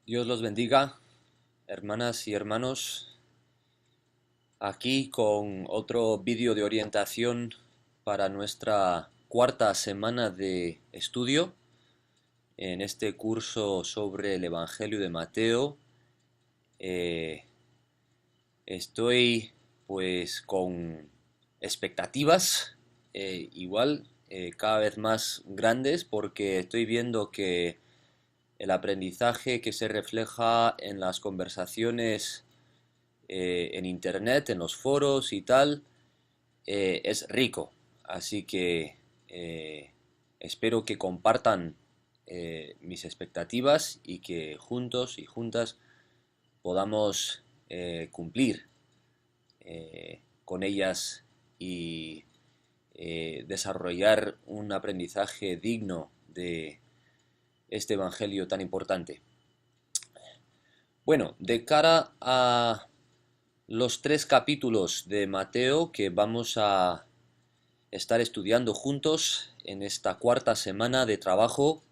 Dios los bendiga, hermanas y hermanos, aquí con otro vídeo de orientación para nuestra cuarta semana de estudio en este curso sobre el Evangelio de Mateo. Eh, Estoy pues con expectativas cada vez más grandes porque estoy viendo que el aprendizaje que se refleja en las conversaciones en internet, en los foros y tal, es rico. Así que espero que compartan mis expectativas y que juntos y juntas podamos cumplir con ellas y desarrollar un aprendizaje digno de este evangelio tan importante. Bueno, de cara a los tres capítulos de Mateo que vamos a estar estudiando juntos en esta cuarta semana de trabajo,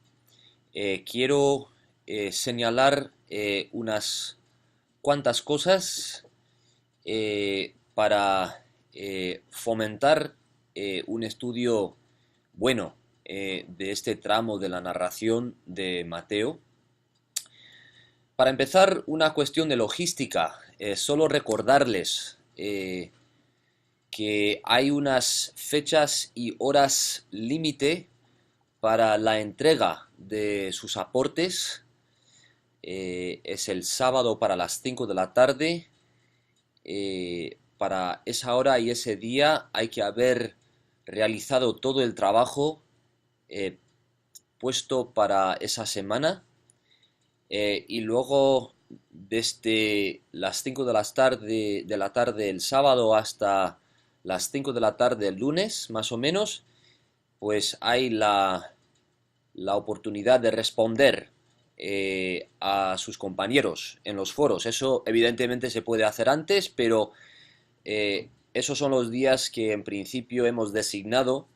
quiero señalar unas cuantas cosas para fomentar un estudio bueno de este tramo de la narración de Mateo. Para empezar, una cuestión de logística. Solo recordarles que hay unas fechas y horas límite para la entrega de sus aportes. Es el sábado para las 5 de la tarde. Para esa hora y ese día hay que haber realizado todo el trabajo eh, puesto para esa semana. Y luego desde las 5 de la tarde el sábado hasta las 5 de la tarde el lunes, más o menos, pues hay la oportunidad de responder a sus compañeros en los foros. Eso evidentemente se puede hacer antes, pero esos son los días que en principio hemos designado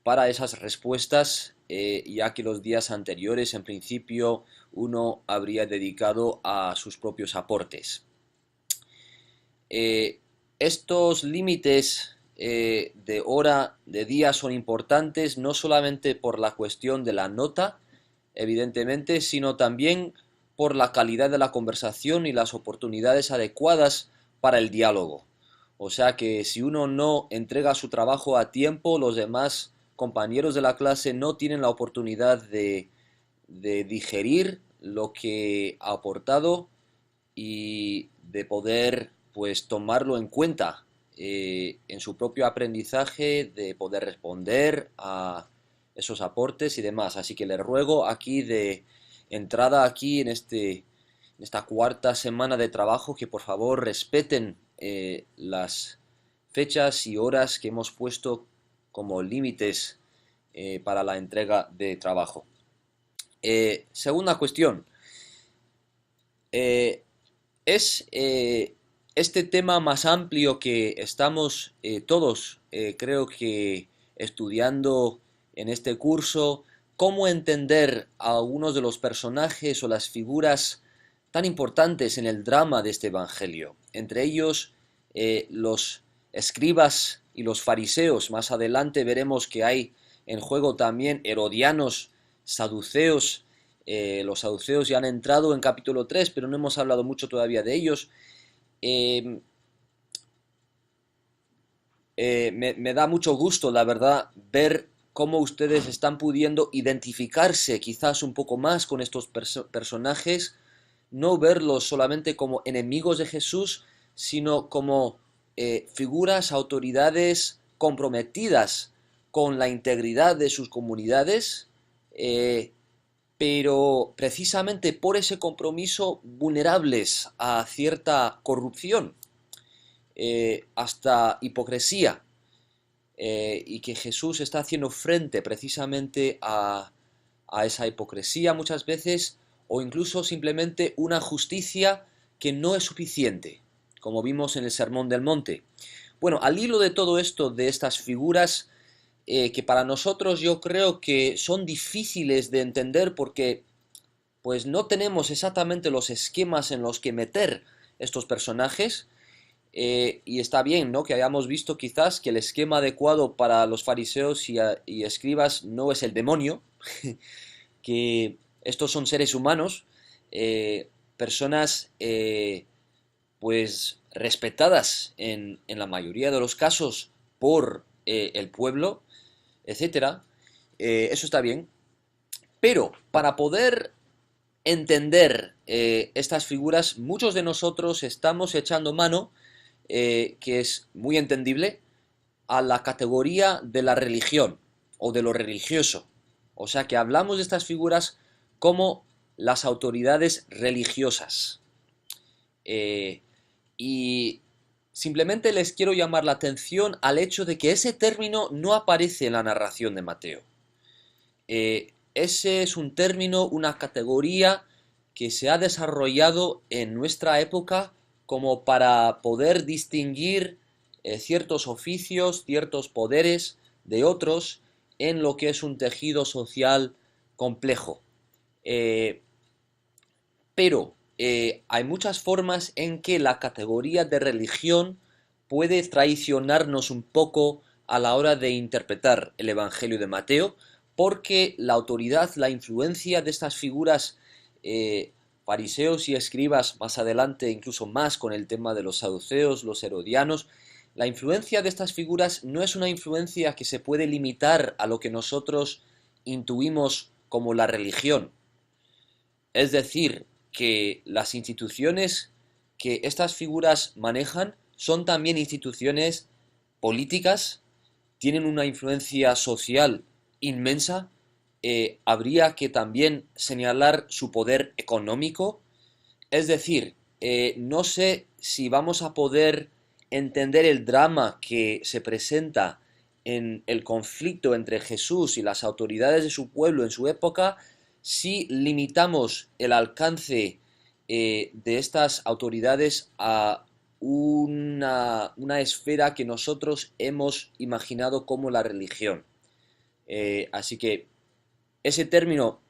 para esas respuestas, ya que los días anteriores en principio uno habría dedicado a sus propios aportes. Estos límites de hora, de día, son importantes no solamente por la cuestión de la nota, evidentemente, sino también por la calidad de la conversación y las oportunidades adecuadas para el diálogo. O sea que si uno no entrega su trabajo a tiempo, los demás compañeros de la clase no tienen la oportunidad de digerir lo que ha aportado y de poder pues tomarlo en cuenta en su propio aprendizaje, de poder responder a esos aportes y demás. Así que les ruego aquí de entrada aquí en esta cuarta semana de trabajo que por favor respeten las fechas y horas que hemos puesto como límites para la entrega de trabajo. Segunda cuestión, eh, es este tema más amplio que estamos todos, creo que, estudiando en este curso, cómo entender a algunos de los personajes o las figuras tan importantes en el drama de este Evangelio. Entre ellos, los escribas y los fariseos. Más adelante veremos que hay en juego también herodianos, saduceos. Los saduceos ya han entrado en capítulo 3, pero no hemos hablado mucho todavía de ellos. Eh, me da mucho gusto, la verdad, ver cómo ustedes están pudiendo identificarse quizás un poco más con estos personajes, no verlos solamente como enemigos de Jesús, sino como figuras, autoridades comprometidas con la integridad de sus comunidades, pero precisamente por ese compromiso vulnerables a cierta corrupción, hasta hipocresía, y que Jesús está haciendo frente precisamente a esa hipocresía muchas veces, o incluso simplemente una justicia que no es suficiente, como vimos en el Sermón del Monte. Bueno, al hilo de todo esto, de estas figuras, que para nosotros yo creo que son difíciles de entender pues no tenemos exactamente los esquemas en los que meter estos personajes. Y está bien, ¿no?, que hayamos visto quizás que el esquema adecuado para los fariseos y escribas no es el demonio, que estos son seres humanos, personas pues respetadas en la mayoría de los casos por el pueblo, etcétera. Eso está bien, pero para poder entender estas figuras, muchos de nosotros estamos echando mano, que es muy entendible, a la categoría de la religión o de lo religioso. O sea que hablamos de estas figuras como las autoridades religiosas. Eh, y simplemente les quiero llamar la atención al hecho de que ese término no aparece en la narración de Mateo. Ese es un término, una categoría que se ha desarrollado en nuestra época como para poder distinguir ciertos oficios, ciertos poderes de otros en lo que es un tejido social complejo. Eh, pero hay muchas formas en que la categoría de religión puede traicionarnos un poco a la hora de interpretar el Evangelio de Mateo, porque la autoridad, la influencia de estas figuras, fariseos y escribas, más adelante incluso más con el tema de los saduceos, los herodianos, la influencia de estas figuras no es una influencia que se puede limitar a lo que nosotros intuimos como la religión. Es decir, que las instituciones que estas figuras manejan son también instituciones políticas, tienen una influencia social inmensa. Habría que también señalar su poder económico. Es decir, no sé si vamos a poder entender el drama que se presenta en el conflicto entre Jesús y las autoridades de su pueblo en su época si limitamos el alcance de estas autoridades a una esfera que nosotros hemos imaginado como la religión. Así que ese término,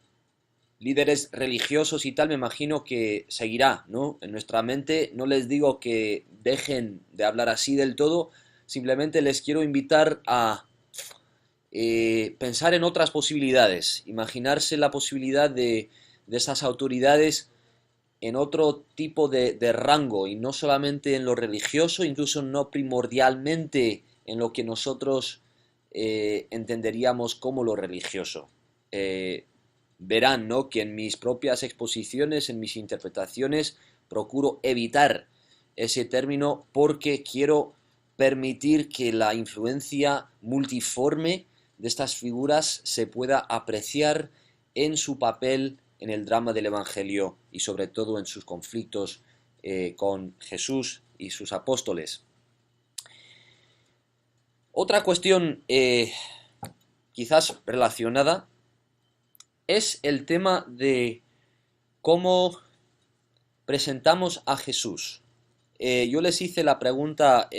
líderes religiosos y tal, me imagino que seguirá, ¿no?, en nuestra mente. No les digo que dejen de hablar así del todo, simplemente les quiero invitar a pensar en otras posibilidades, imaginarse la posibilidad de esas autoridades en otro tipo de rango y no solamente en lo religioso, incluso no primordialmente en lo que nosotros entenderíamos como lo religioso. Eh, Verán, ¿no?, que en mis propias exposiciones, en mis interpretaciones, procuro evitar ese término porque quiero permitir que la influencia multiforme de estas figuras se pueda apreciar en su papel en el drama del Evangelio y sobre todo en sus conflictos con Jesús y sus apóstoles. Otra cuestión quizás relacionada es el tema de cómo presentamos a Jesús. Yo les hice la pregunta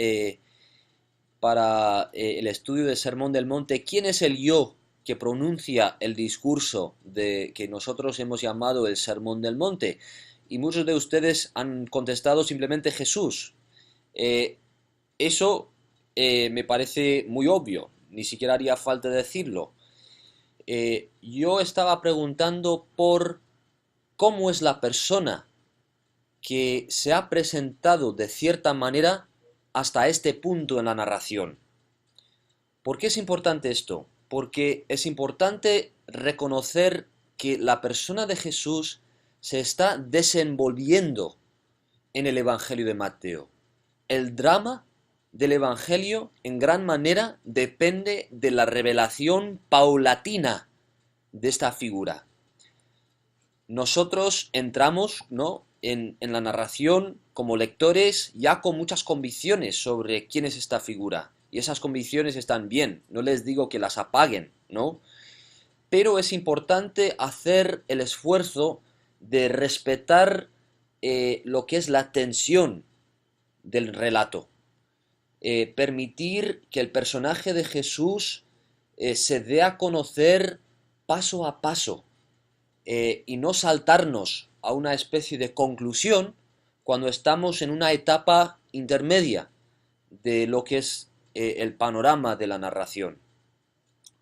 para el estudio del Sermón del Monte: ¿quién es el yo que pronuncia el discurso que nosotros hemos llamado el Sermón del Monte? Y muchos de ustedes han contestado simplemente Jesús. Eso me parece muy obvio, ni siquiera haría falta decirlo. Yo estaba preguntando por cómo es la persona que se ha presentado de cierta manera hasta este punto en la narración. ¿Por qué es importante esto? Porque es importante reconocer que la persona de Jesús se está desenvolviendo en el Evangelio de Mateo. El drama del Evangelio en gran manera depende de la revelación paulatina de esta figura. Nosotros entramos, ¿no?, en la narración como lectores ya con muchas convicciones sobre quién es esta figura. Y esas convicciones están bien, no les digo que las apaguen, ¿no? Pero es importante hacer el esfuerzo de respetar lo que es la tensión del relato. Permitir que el personaje de Jesús se dé a conocer paso a paso. y no saltarnos a una especie de conclusión cuando estamos en una etapa intermedia de lo que es el panorama de la narración.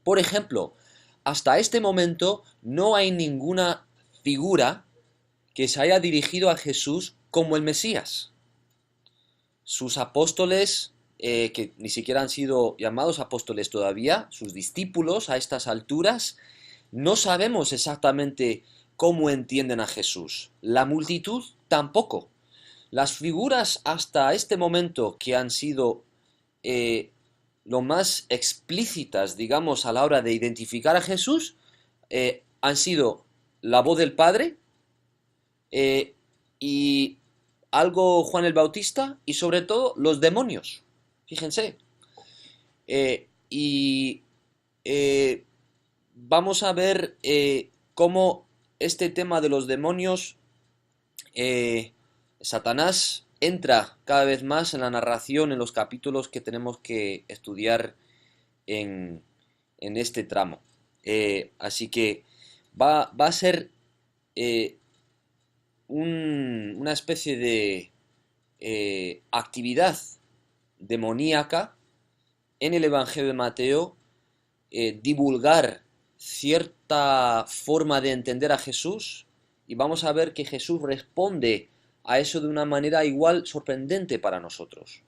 Por ejemplo, hasta este momento no hay ninguna figura que se haya dirigido a Jesús como el Mesías. Sus apóstoles, que ni siquiera han sido llamados apóstoles todavía, sus discípulos a estas alturas, no sabemos exactamente cómo entienden a Jesús. La multitud tampoco. Las figuras hasta este momento que han sido lo más explícitas, digamos, a la hora de identificar a Jesús, han sido la voz del Padre eh, y algo Juan el Bautista y sobre todo los demonios. Fíjense. Y vamos a ver cómo este tema de los demonios, Satanás entra cada vez más en la narración, en los capítulos que tenemos que estudiar en, en este tramo. Así que va a ser eh, una especie de actividad demoníaca en el Evangelio de Mateo, divulgar cierta forma de entender a Jesús y vamos a ver que Jesús responde a eso de una manera igual sorprendente para nosotros.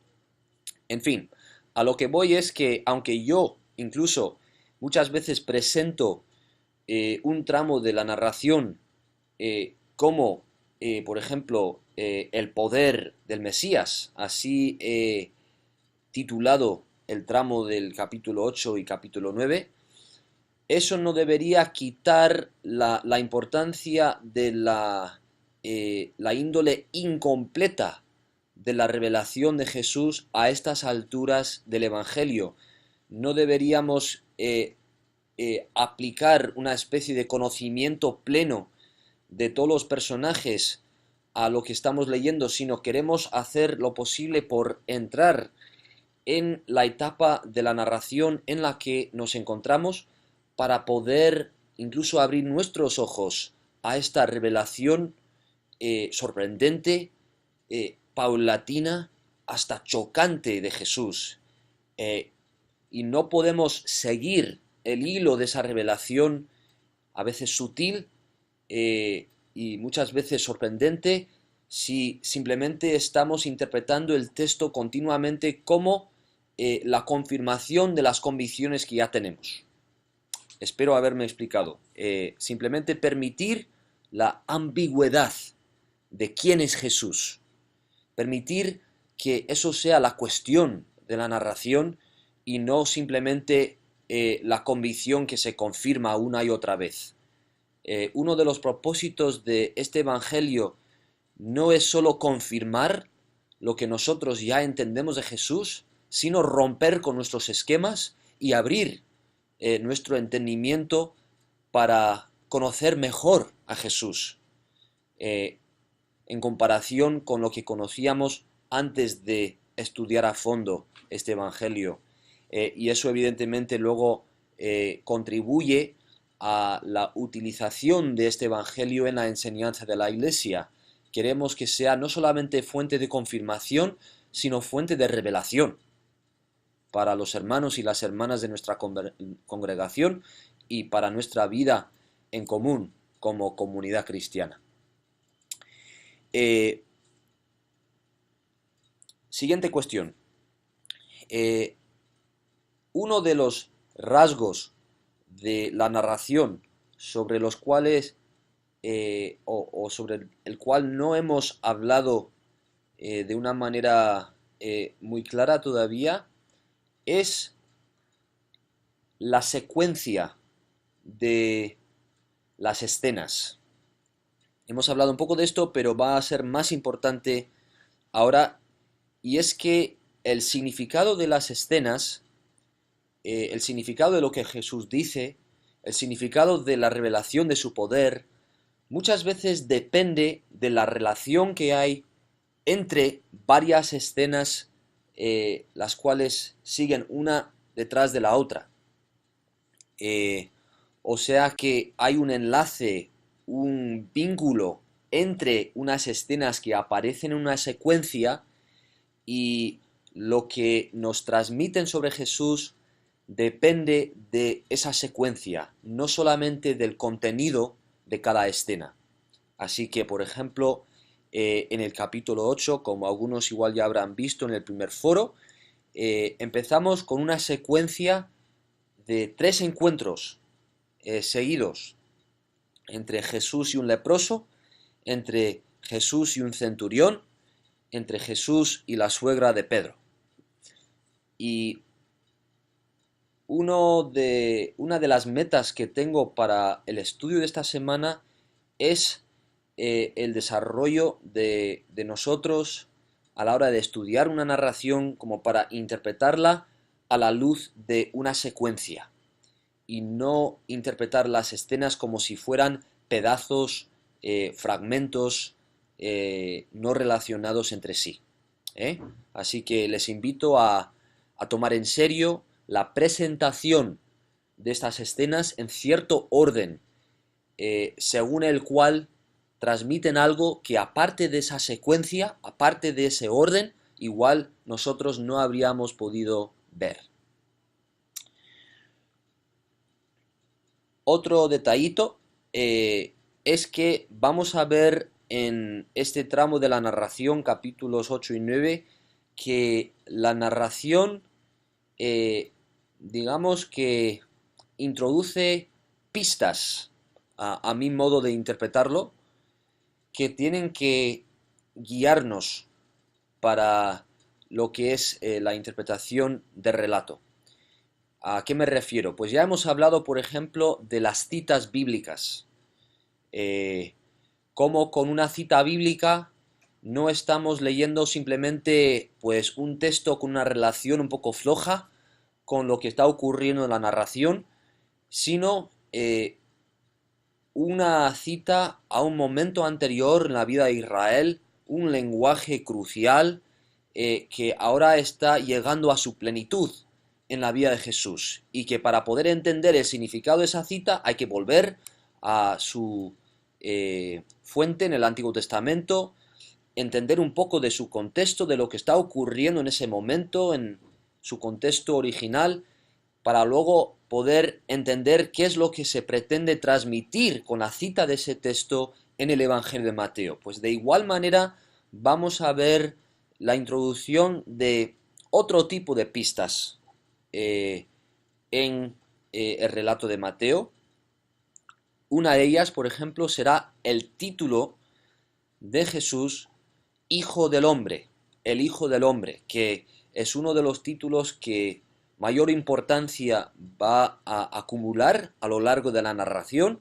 En fin, a lo que voy es que aunque yo incluso muchas veces presento un tramo de la narración como, por ejemplo, el poder del Mesías, así titulado el tramo del capítulo 8 y capítulo 9, eso no debería quitar la importancia de la índole incompleta de la revelación de Jesús a estas alturas del Evangelio. No deberíamos aplicar una especie de conocimiento pleno de todos los personajes a lo que estamos leyendo, sino queremos hacer lo posible por entrar en la etapa de la narración en la que nos encontramos para poder incluso abrir nuestros ojos a esta revelación sorprendente, paulatina, hasta chocante de Jesús. Y no podemos seguir el hilo de esa revelación, a veces sutil y muchas veces sorprendente, si simplemente estamos interpretando el texto continuamente como la confirmación de las convicciones que ya tenemos. Espero haberme explicado. Simplemente permitir la ambigüedad de quién es Jesús. Permitir que eso sea la cuestión de la narración y no simplemente la convicción que se confirma una y otra vez. Uno de los propósitos de este Evangelio no es solo confirmar lo que nosotros ya entendemos de Jesús, sino romper con nuestros esquemas y abrir nuestro entendimiento para conocer mejor a Jesús en comparación con lo que conocíamos antes de estudiar a fondo este Evangelio. Y eso evidentemente luego contribuye a la utilización de este Evangelio en la enseñanza de la Iglesia. Queremos que sea no solamente fuente de confirmación, sino fuente de revelación para los hermanos y las hermanas de nuestra congregación y para nuestra vida en común como comunidad cristiana. Siguiente cuestión. Uno de los rasgos de la narración sobre los cuales o sobre el cual no hemos hablado de una manera muy clara todavía es la secuencia de las escenas. Hemos hablado un poco de esto, pero va a ser más importante ahora, y es que el significado de las escenas, el significado de lo que Jesús dice, el significado de la revelación de su poder, muchas veces depende de la relación que hay entre varias escenas, las cuales siguen una detrás de la otra. O sea que hay un enlace un vínculo entre unas escenas que aparecen en una secuencia y lo que nos transmiten sobre Jesús depende de esa secuencia, no solamente del contenido de cada escena. Así que, por ejemplo, en el capítulo 8, como algunos igual ya habrán visto en el primer foro, empezamos con una secuencia de 3 encuentros seguidos entre Jesús y un leproso, entre Jesús y un centurión, entre Jesús y la suegra de Pedro. Y una de las metas que tengo para el estudio de esta semana es el desarrollo de nosotros a la hora de estudiar una narración como para interpretarla a la luz de una secuencia y no interpretar las escenas como si fueran pedazos, fragmentos no relacionados entre sí. ¿Eh? Así que les invito a tomar en serio la presentación de estas escenas en cierto orden, según el cual transmiten algo que aparte de esa secuencia, aparte de ese orden, igual nosotros no habríamos podido ver. Otro detallito es que vamos a ver en este tramo de la narración, capítulos 8 y 9, que la narración, digamos que introduce pistas a mi modo de interpretarlo, que tienen que guiarnos para lo que es la interpretación del relato. ¿A qué me refiero? Pues ya hemos hablado, por ejemplo, de las citas bíblicas. Cómo con una cita bíblica no estamos leyendo simplemente pues un texto con una relación un poco floja con lo que está ocurriendo en la narración, sino una cita a un momento anterior en la vida de Israel, un lenguaje crucial que ahora está llegando a su plenitud en la vida de Jesús y que para poder entender el significado de esa cita hay que volver a su fuente en el Antiguo Testamento, entender un poco de su contexto, de lo que está ocurriendo en ese momento, en su contexto original, para luego poder entender qué es lo que se pretende transmitir con la cita de ese texto en el Evangelio de Mateo. Pues de igual manera vamos a ver la introducción de otro tipo de pistas en el relato de Mateo. Una de ellas, por ejemplo, será el título de Jesús, Hijo del Hombre, el Hijo del Hombre, que es uno de los títulos que mayor importancia va a acumular a lo largo de la narración,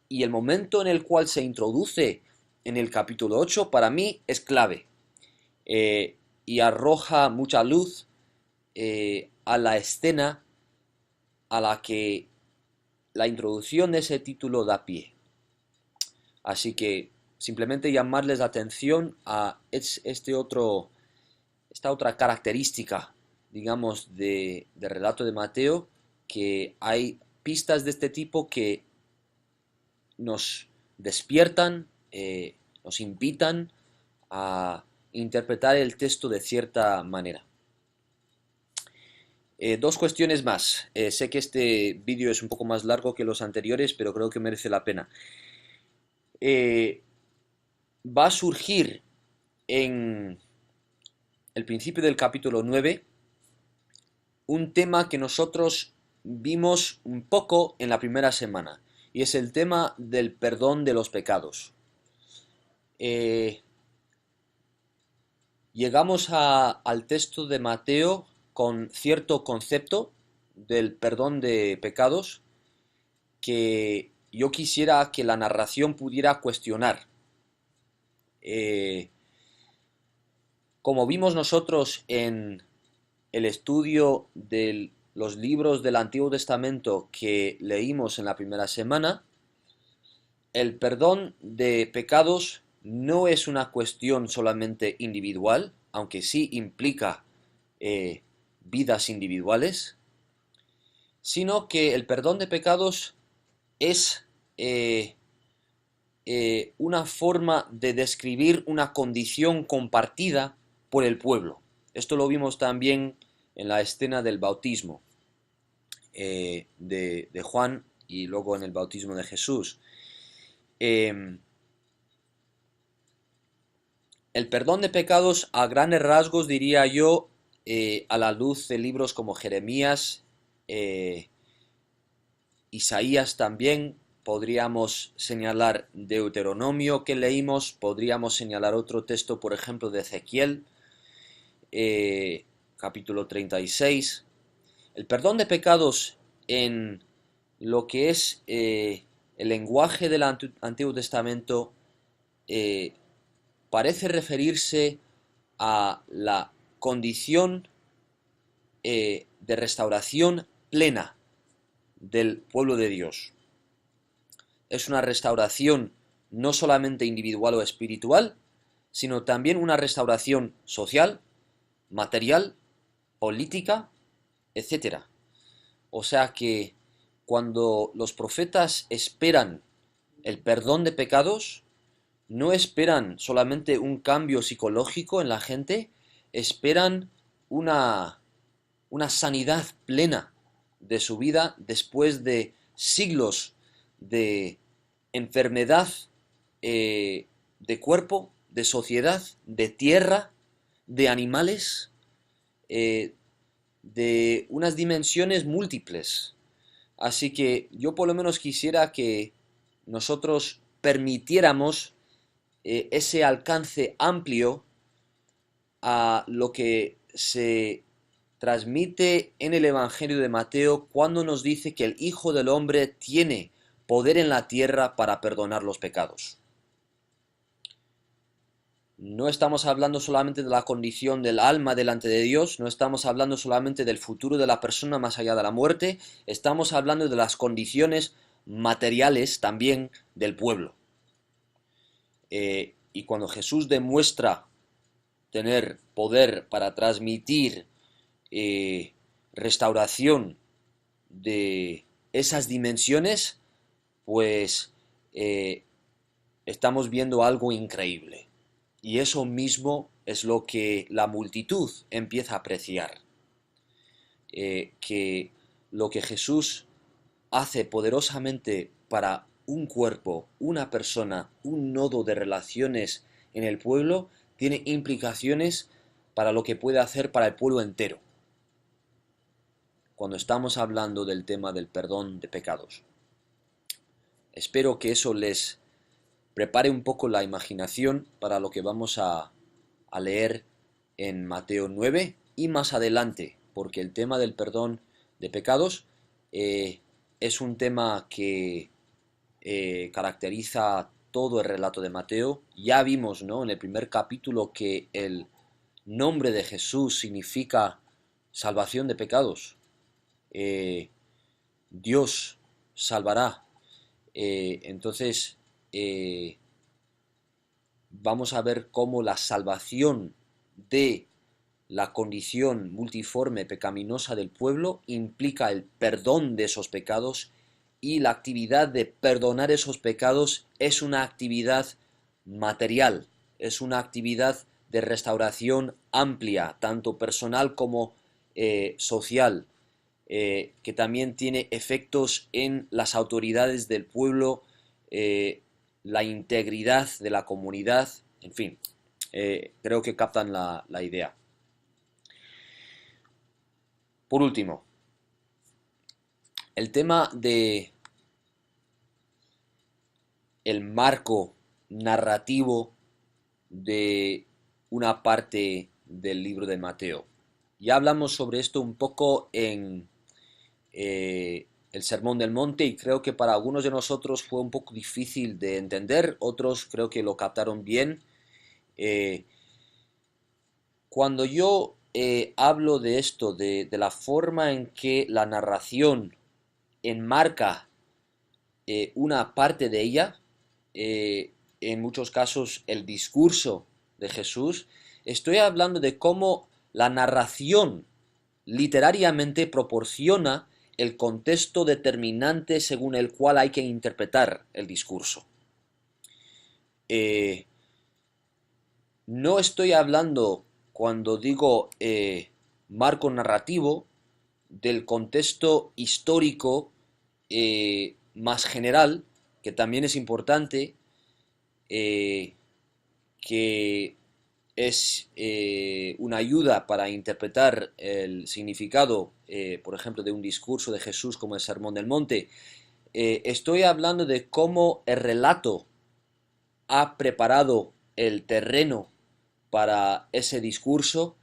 y el momento en el cual se introduce en el capítulo 8 para mí es clave y arroja mucha luz a la escena a la que la introducción de ese título da pie. Así que simplemente llamarles la atención a esta otra característica, digamos, de relato de Mateo, que hay pistas de este tipo que nos despiertan, nos invitan a interpretar el texto de cierta manera. Dos cuestiones más. Sé que este vídeo es un poco más largo que los anteriores, pero creo que merece la pena. Va a surgir en el principio del capítulo 9 un tema que nosotros vimos un poco en la primera semana, y es el tema del perdón de los pecados. Llegamos al texto de Mateo con cierto concepto del perdón de pecados que yo quisiera que la narración pudiera cuestionar. Como vimos nosotros en el estudio de los libros del Antiguo Testamento que leímos en la primera semana, el perdón de pecados no es una cuestión solamente individual, aunque sí implica vidas individuales, sino que el perdón de pecados es una forma de describir una condición compartida por el pueblo. Esto lo vimos también en la escena del bautismo de Juan y luego en el bautismo de Jesús. El perdón de pecados a grandes rasgos, diría yo, a la luz de libros como Jeremías, Isaías también, podríamos señalar Deuteronomio que leímos, podríamos señalar otro texto, por ejemplo, de Ezequiel, capítulo 36. El perdón de pecados en lo que es el lenguaje del Antiguo Testamento parece referirse a la condición de restauración plena del pueblo de Dios. Es una restauración no solamente individual o espiritual, sino también una restauración social, material, política, etc. O sea que cuando los profetas esperan el perdón de pecados, no esperan solamente un cambio psicológico en la gente, esperan una sanidad plena de su vida después de siglos de enfermedad de cuerpo, de sociedad, de tierra, de animales, de unas dimensiones múltiples. Así que yo por lo menos quisiera que nosotros permitiéramos ese alcance amplio a lo que se transmite en el Evangelio de Mateo cuando nos dice que el Hijo del Hombre tiene poder en la tierra para perdonar los pecados. No estamos hablando solamente de la condición del alma delante de Dios, no estamos hablando solamente del futuro de la persona más allá de la muerte, estamos hablando de las condiciones materiales también del pueblo. Y cuando Jesús demuestra tener poder para transmitir restauración de esas dimensiones, pues estamos viendo algo increíble. Y eso mismo es lo que la multitud empieza a apreciar. Que lo que Jesús hace poderosamente para un cuerpo, una persona, un nodo de relaciones en el pueblo, tiene implicaciones para lo que puede hacer para el pueblo entero, cuando estamos hablando del tema del perdón de pecados. Espero que eso les prepare un poco la imaginación para lo que vamos a leer en Mateo 9 y más adelante, porque el tema del perdón de pecados es un tema que caracteriza todo el relato de Mateo. Ya vimos, ¿no?, en el primer capítulo que el nombre de Jesús significa salvación de pecados. Dios salvará. Entonces, vamos a ver cómo la salvación de la condición multiforme pecaminosa del pueblo implica el perdón de esos pecados, y la actividad de perdonar esos pecados es una actividad material, es una actividad de restauración amplia, tanto personal como social, que también tiene efectos en las autoridades del pueblo, la integridad de la comunidad, en fin, creo que captan la idea. Por último, el tema de el marco narrativo de una parte del libro de Mateo. Ya hablamos sobre esto un poco en el Sermón del Monte, y creo que para algunos de nosotros fue un poco difícil de entender, otros creo que lo captaron bien. Cuando yo hablo de esto, de la forma en que la narración enmarca una parte de ella, en muchos casos el discurso de Jesús, estoy hablando de cómo la narración literariamente proporciona el contexto determinante según el cual hay que interpretar el discurso. Eh, no estoy hablando, cuando digo marco narrativo, del contexto histórico más general, que también es importante, eh, que es una ayuda para interpretar el significado, por ejemplo, de un discurso de Jesús como el Sermón del Monte. Estoy hablando de cómo el relato ha preparado el terreno para ese discurso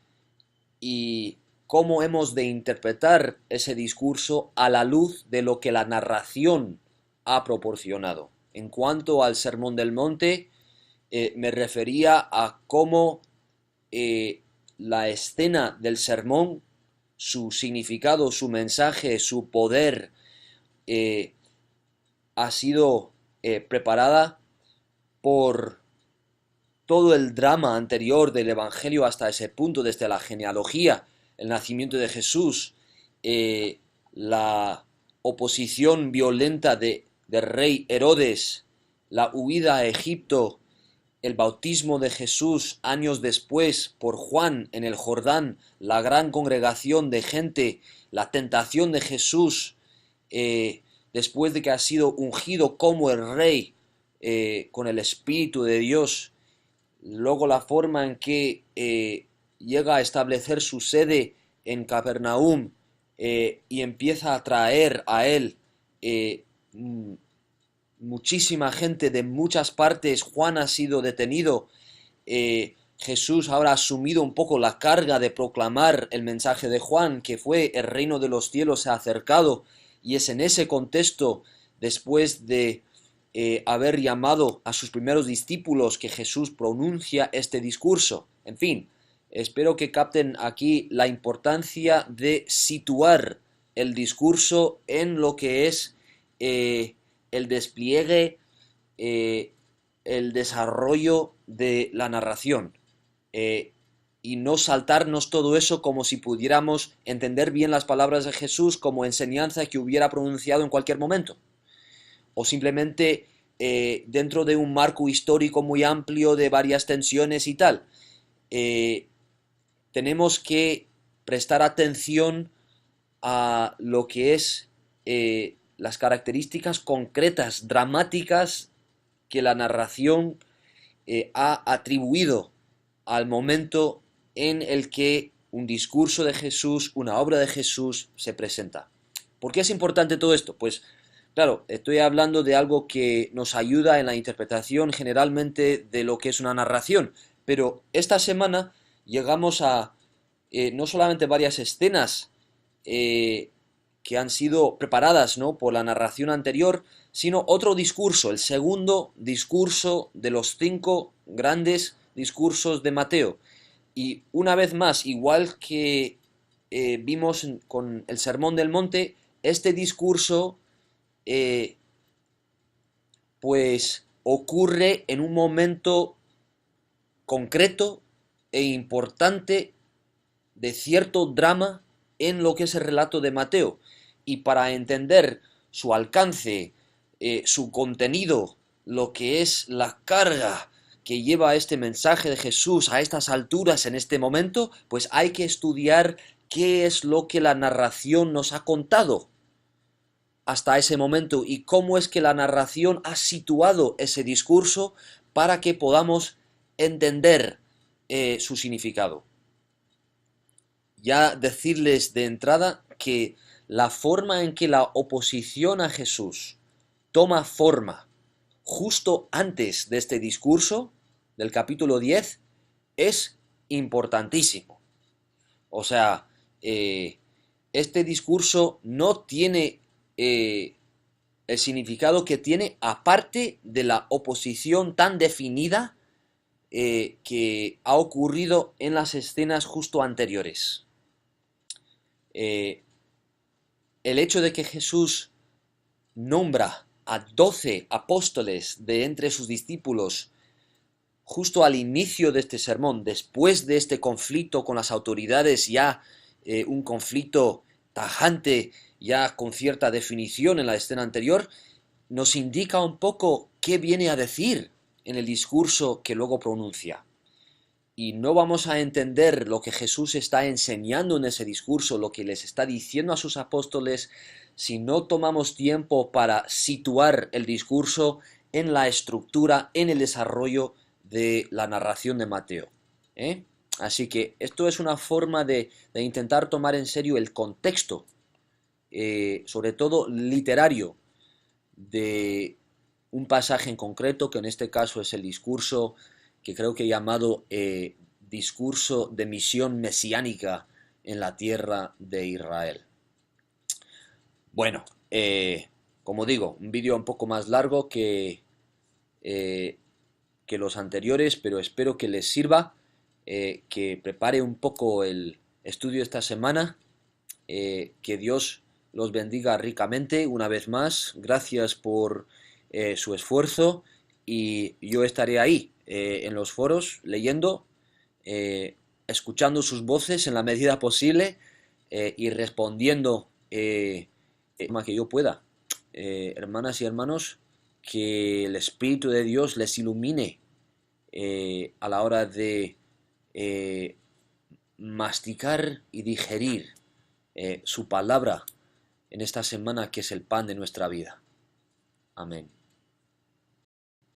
y cómo hemos de interpretar ese discurso a la luz de lo que la narración ha proporcionado. En cuanto al Sermón del Monte, me refería a cómo la escena del sermón, su significado, su mensaje, su poder, eh, ha sido preparada por todo el drama anterior del Evangelio hasta ese punto, desde la genealogía, el nacimiento de Jesús, la oposición violenta del rey Herodes, la huida a Egipto, el bautismo de Jesús años después por Juan en el Jordán, la gran congregación de gente, la tentación de Jesús después de que ha sido ungido como el rey con el Espíritu de Dios, luego la forma en que llega a establecer su sede en Capernaum y empieza a traer a él eh, muchísima gente de muchas partes. Juan ha sido detenido. Jesús ahora ha asumido un poco la carga de proclamar el mensaje de Juan, que fue el reino de los cielos se ha acercado, y es en ese contexto, después de haber llamado a sus primeros discípulos, que Jesús pronuncia este discurso. En fin, espero que capten aquí la importancia de situar el discurso en lo que es el despliegue, el desarrollo de la narración. Y no saltarnos todo eso como si pudiéramos entender bien las palabras de Jesús como enseñanza que hubiera pronunciado en cualquier momento. O simplemente dentro de un marco histórico muy amplio de varias tensiones y tal. Tenemos que prestar atención a lo que es las características concretas, dramáticas, que la narración ha atribuido al momento en el que un discurso de Jesús, una obra de Jesús se presenta. ¿Por qué es importante todo esto? Pues claro, estoy hablando de algo que nos ayuda en la interpretación generalmente de lo que es una narración, pero esta semana llegamos a no solamente varias escenas que han sido preparadas, ¿no?, por la narración anterior, sino otro discurso, el segundo discurso de los 5 grandes discursos de Mateo. Y una vez más, igual que vimos con el Sermón del Monte, este discurso eh, pues ocurre en un momento concreto e importante de cierto drama en lo que es el relato de Mateo. Y para entender su alcance, su contenido, lo que es la carga que lleva este mensaje de Jesús a estas alturas en este momento, pues hay que estudiar qué es lo que la narración nos ha contado hasta ese momento y cómo es que la narración ha situado ese discurso para que podamos entender su significado. Ya decirles de entrada que la forma en que la oposición a Jesús toma forma justo antes de este discurso del capítulo 10 es importantísimo. O sea, este discurso no tiene el significado que tiene aparte de la oposición tan definida que ha ocurrido en las escenas justo anteriores. El hecho de que Jesús nombra a 12 apóstoles de entre sus discípulos justo al inicio de este sermón, después de este conflicto con las autoridades, ya un conflicto tajante, ya con cierta definición en la escena anterior, nos indica un poco qué viene a decir en el discurso que luego pronuncia. Y no vamos a entender lo que Jesús está enseñando en ese discurso, lo que les está diciendo a sus apóstoles, si no tomamos tiempo para situar el discurso en la estructura, en el desarrollo de la narración de Mateo. Así que esto es una forma de intentar tomar en serio el contexto, sobre todo literario, de un pasaje en concreto, que en este caso es el discurso que creo que he llamado discurso de misión mesiánica en la tierra de Israel. Bueno, como digo, un vídeo un poco más largo que los anteriores, pero espero que les sirva, que prepare un poco el estudio esta semana, que Dios los bendiga ricamente una vez más, gracias por su esfuerzo y yo estaré ahí en los foros leyendo, escuchando sus voces en la medida posible y respondiendo más que yo pueda. Hermanas y hermanos, que el Espíritu de Dios les ilumine a la hora de masticar y digerir su palabra en esta semana que es el pan de nuestra vida. Amén.